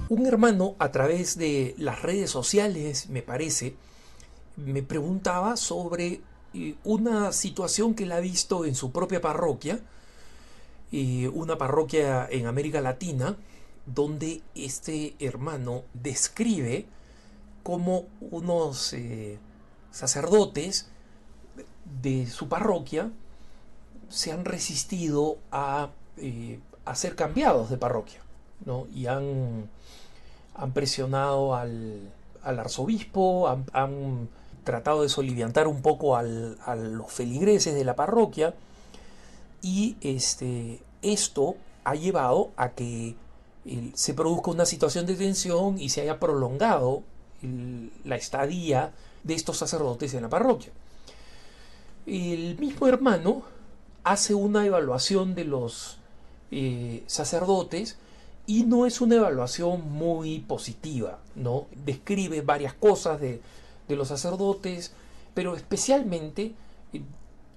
Un hermano a través de las redes sociales, me parece, me preguntaba sobre una situación que él ha visto en su propia parroquia, una parroquia en América Latina, donde este hermano describe cómo unos sacerdotes de su parroquia se han resistido a ser cambiados de parroquia, ¿no? Y han presionado al arzobispo, han tratado de soliviantar un poco a los feligreses de la parroquia, y esto ha llevado a que se produzca una situación de tensión y se haya prolongado la estadía de estos sacerdotes en la parroquia. El mismo hermano hace una evaluación de los sacerdotes y no es una evaluación muy positiva, ¿no? Describe varias cosas de los sacerdotes, pero especialmente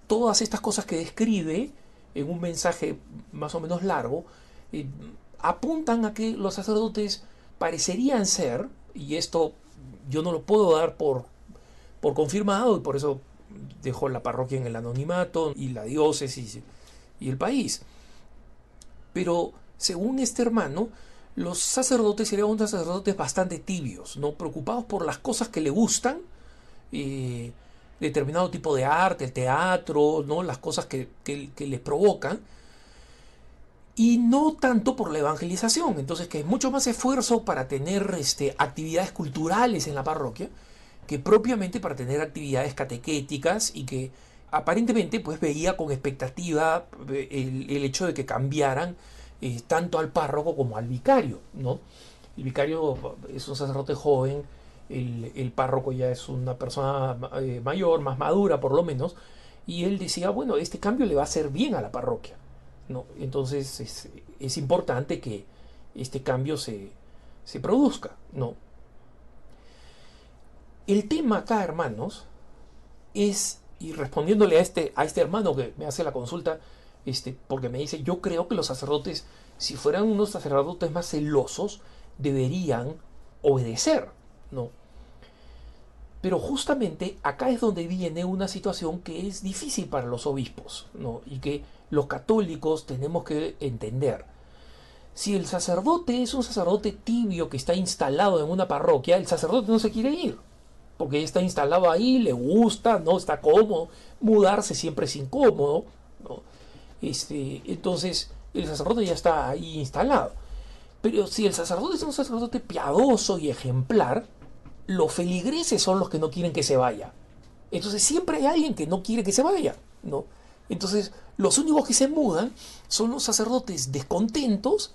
todas estas cosas que describe en un mensaje más o menos largo, apuntan a que los sacerdotes parecerían ser, y esto yo no lo puedo dar por confirmado, y por eso dejo la parroquia en el anonimato, y la diócesis y el país. Pero según este hermano, los sacerdotes serían unos sacerdotes bastante tibios, ¿no? Preocupados por las cosas que le gustan, determinado tipo de arte, el teatro, ¿no? Las cosas que les provocan, y no tanto por la evangelización. Entonces, que es mucho más esfuerzo para tener actividades culturales en la parroquia que propiamente para tener actividades catequéticas, y que aparentemente pues veía con expectativa el hecho de que cambiaran tanto al párroco como al vicario, ¿no? El vicario es un sacerdote joven, el párroco ya es una persona mayor, más madura por lo menos, y él decía, bueno, este cambio le va a hacer bien a la parroquia, ¿no? Entonces es importante que este cambio se produzca, ¿no? El tema acá, hermanos, es, y respondiéndole a este hermano que me hace la consulta, porque me dice, yo creo que los sacerdotes, si fueran unos sacerdotes más celosos, deberían obedecer, ¿no? Pero justamente acá es donde viene una situación que es difícil para los obispos, ¿no? Y que los católicos tenemos que entender. Si el sacerdote es un sacerdote tibio que está instalado en una parroquia, el sacerdote no se quiere ir, porque está instalado ahí, le gusta, no está cómodo, mudarse siempre es incómodo, ¿no? Entonces el sacerdote ya está ahí instalado. Pero si el sacerdote es un sacerdote piadoso y ejemplar, los feligreses son los que no quieren que se vaya. Entonces siempre hay alguien que no quiere que se vaya, ¿no? Entonces los únicos que se mudan son los sacerdotes descontentos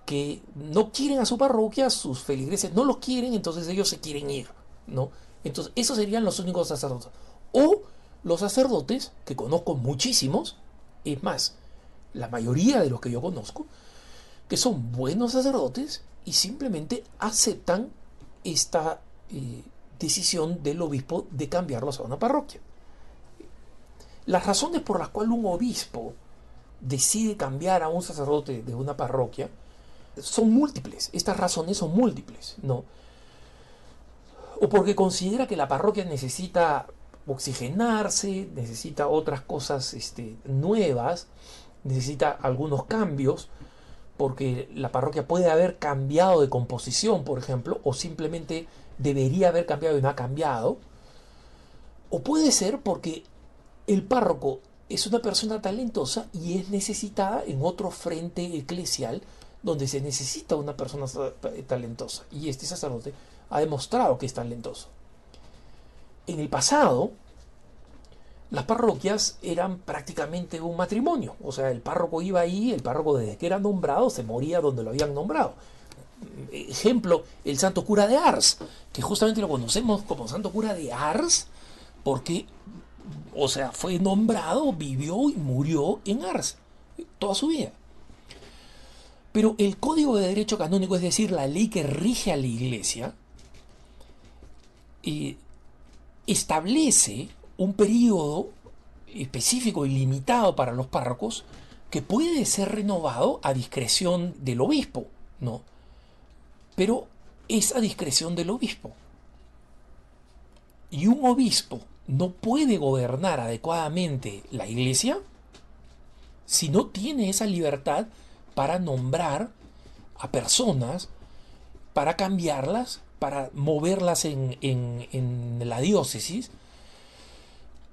que no quieren a su parroquia, sus feligreses no los quieren, entonces ellos se quieren ir, ¿no? Entonces esos serían los únicos sacerdotes. O los sacerdotes, que conozco muchísimos, es más, la mayoría de los que yo conozco, que son buenos sacerdotes y simplemente aceptan esta decisión del obispo de cambiarlos a una parroquia. Las razones por las cuales un obispo decide cambiar a un sacerdote de una parroquia son múltiples. Estas razones son múltiples, ¿no? O porque considera que la parroquia necesita oxigenarse, necesita otras cosas nuevas, necesita algunos cambios, porque la parroquia puede haber cambiado de composición, por ejemplo, o simplemente debería haber cambiado y no ha cambiado. O puede ser porque el párroco es una persona talentosa y es necesitada en otro frente eclesial donde se necesita una persona talentosa. Y este sacerdote ha demostrado que es talentoso. En el pasado, las parroquias eran prácticamente un matrimonio. O sea, el párroco iba ahí, el párroco desde que era nombrado se moría donde lo habían nombrado. Ejemplo, el santo cura de Ars, que justamente lo conocemos como santo cura de Ars porque, o sea, fue nombrado, vivió y murió en Ars toda su vida. Pero el Código de Derecho Canónico, es decir, la ley que rige a la Iglesia, establece un periodo específico y limitado para los párrocos que puede ser renovado a discreción del obispo, ¿no? pero es a discreción del obispo. Y un obispo no puede gobernar adecuadamente la iglesia si no tiene esa libertad para nombrar a personas, para cambiarlas, para moverlas en la diócesis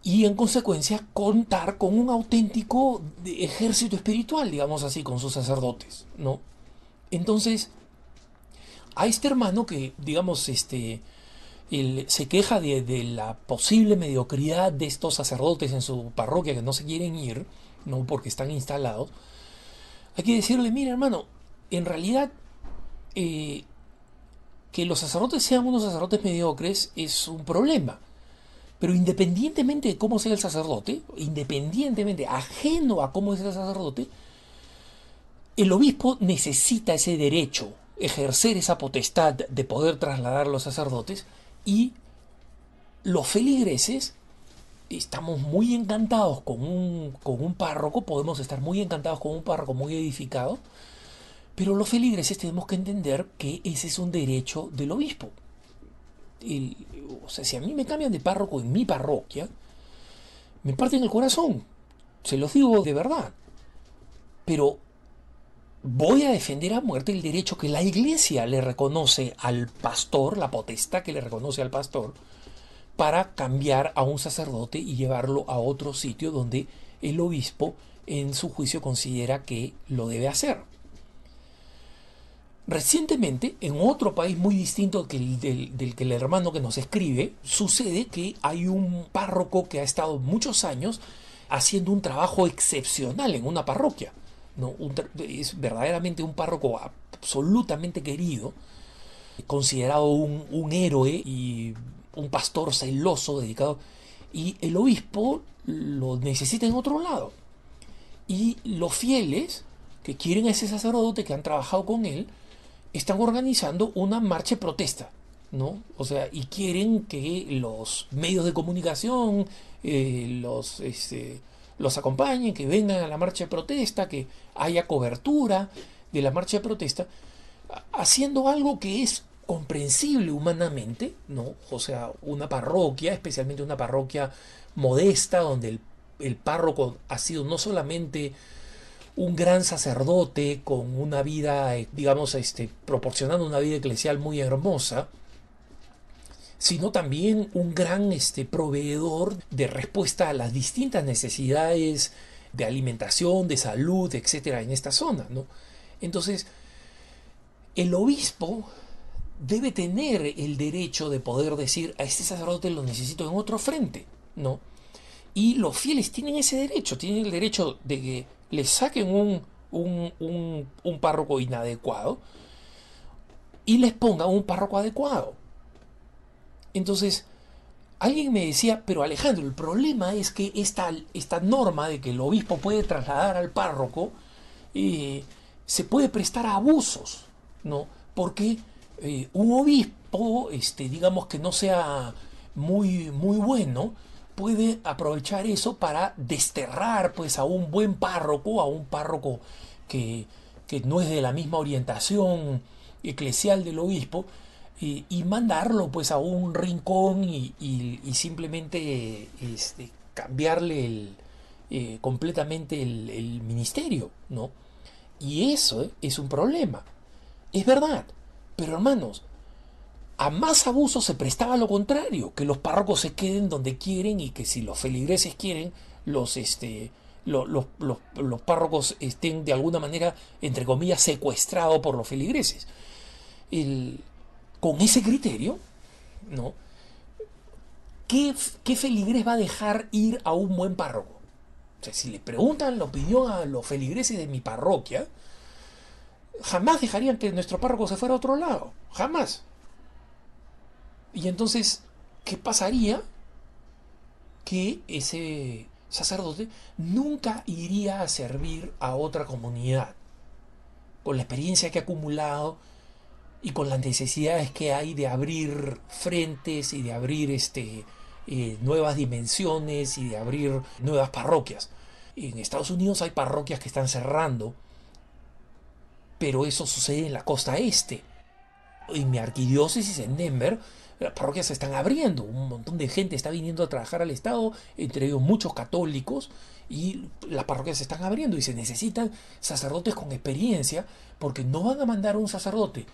y en consecuencia contar con un auténtico ejército espiritual, digamos así, con sus sacerdotes, ¿no? Entonces, a este hermano que, digamos, él se queja de la posible mediocridad de estos sacerdotes en su parroquia que no se quieren ir, no porque están instalados, hay que decirle, mira hermano, en realidad eh, que los sacerdotes sean unos sacerdotes mediocres es un problema. Pero independientemente de cómo sea el sacerdote, independientemente, ajeno a cómo es el sacerdote, el obispo necesita ese derecho, ejercer esa potestad de poder trasladar a los sacerdotes, y los feligreses estamos muy encantados con un párroco, podemos estar muy encantados con un párroco muy edificado, pero los feligreses tenemos que entender que ese es un derecho del obispo. El, o sea, si a mí me cambian de párroco en mi parroquia, me parten el corazón, se los digo de verdad, pero voy a defender a muerte el derecho que la iglesia le reconoce al pastor, la potestad que le reconoce al pastor, para cambiar a un sacerdote y llevarlo a otro sitio donde el obispo en su juicio considera que lo debe hacer. Recientemente, en otro país muy distinto que del que el hermano que nos escribe, sucede que hay un párroco que ha estado muchos años haciendo un trabajo excepcional en una parroquia, ¿no? Es verdaderamente un párroco absolutamente querido, considerado un héroe y un pastor celoso, dedicado, y el obispo lo necesita en otro lado. Y los fieles que quieren a ese sacerdote, que han trabajado con él, están organizando una marcha de protesta, ¿no? O sea, y quieren que los medios de comunicación los acompañen, que vengan a la marcha de protesta, que haya cobertura de la marcha de protesta, haciendo algo que es comprensible humanamente, ¿no? O sea, una parroquia, especialmente una parroquia modesta, donde el párroco ha sido no solamente un gran sacerdote con una vida, digamos, proporcionando una vida eclesial muy hermosa, sino también un gran proveedor de respuesta a las distintas necesidades de alimentación, de salud, etcétera, en esta zona, ¿no? Entonces, el obispo debe tener el derecho de poder decir a este sacerdote lo necesito en otro frente, ¿no? Y los fieles tienen ese derecho, tienen el derecho de que le saquen un párroco inadecuado y les pongan un párroco adecuado. Entonces, alguien me decía, pero Alejandro, el problema es que esta norma de que el obispo puede trasladar al párroco se puede prestar a abusos, ¿no? Porque un obispo, digamos que no sea muy bueno, puede aprovechar eso para desterrar pues a un buen párroco, a un párroco que, que no es de la misma orientación eclesial del obispo, y mandarlo pues a un rincón y simplemente cambiarle completamente el ministerio, ¿no? Y eso es un problema, es verdad, pero hermanos, a más abuso se prestaba lo contrario, que los párrocos se queden donde quieren y que si los feligreses quieren, los párrocos estén de alguna manera, entre comillas, secuestrados por los feligreses. El, con ese criterio, ¿no? ¿Qué feligres va a dejar ir a un buen párroco? O sea, si le preguntan la opinión a los feligreses de mi parroquia, jamás dejarían que nuestro párroco se fuera a otro lado. Jamás. Y entonces, ¿qué pasaría? Que ese sacerdote nunca iría a servir a otra comunidad. Con la experiencia que ha acumulado y con las necesidades que hay de abrir frentes y de abrir nuevas dimensiones y de abrir nuevas parroquias. En Estados Unidos hay parroquias que están cerrando, pero eso sucede en la costa este. En mi arquidiócesis en Denver, las parroquias se están abriendo, un montón de gente está viniendo a trabajar al Estado, entre ellos muchos católicos, y las parroquias se están abriendo y se necesitan sacerdotes con experiencia, porque no van a mandar a un sacerdote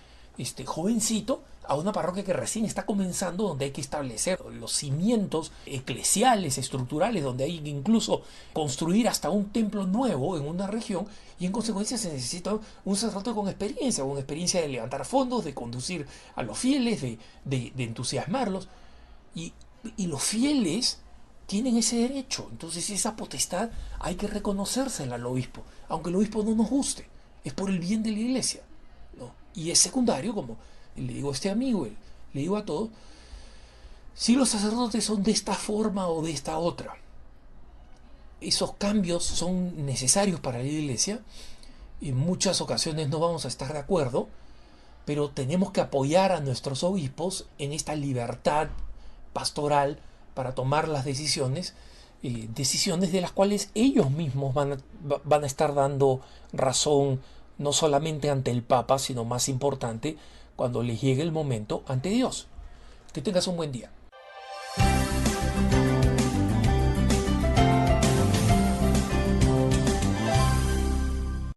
jovencito a una parroquia que recién está comenzando, donde hay que establecer los cimientos eclesiales, estructurales, donde hay que incluso construir hasta un templo nuevo en una región, y en consecuencia se necesita un sacerdote con experiencia de levantar fondos, de conducir a los fieles, de entusiasmarlos, y, y los fieles tienen ese derecho. Entonces esa potestad hay que reconocérsela al obispo, aunque el obispo no nos guste, es por el bien de la iglesia, ¿no? Y es secundario, como le digo a este amigo, le digo a todos, si los sacerdotes son de esta forma o de esta otra, esos cambios son necesarios para la iglesia. En muchas ocasiones no vamos a estar de acuerdo, pero tenemos que apoyar a nuestros obispos en esta libertad pastoral para tomar las decisiones, decisiones de las cuales ellos mismos van a estar dando razón, no solamente ante el Papa, sino más importante, cuando les llegue el momento, ante Dios. Que tengas un buen día.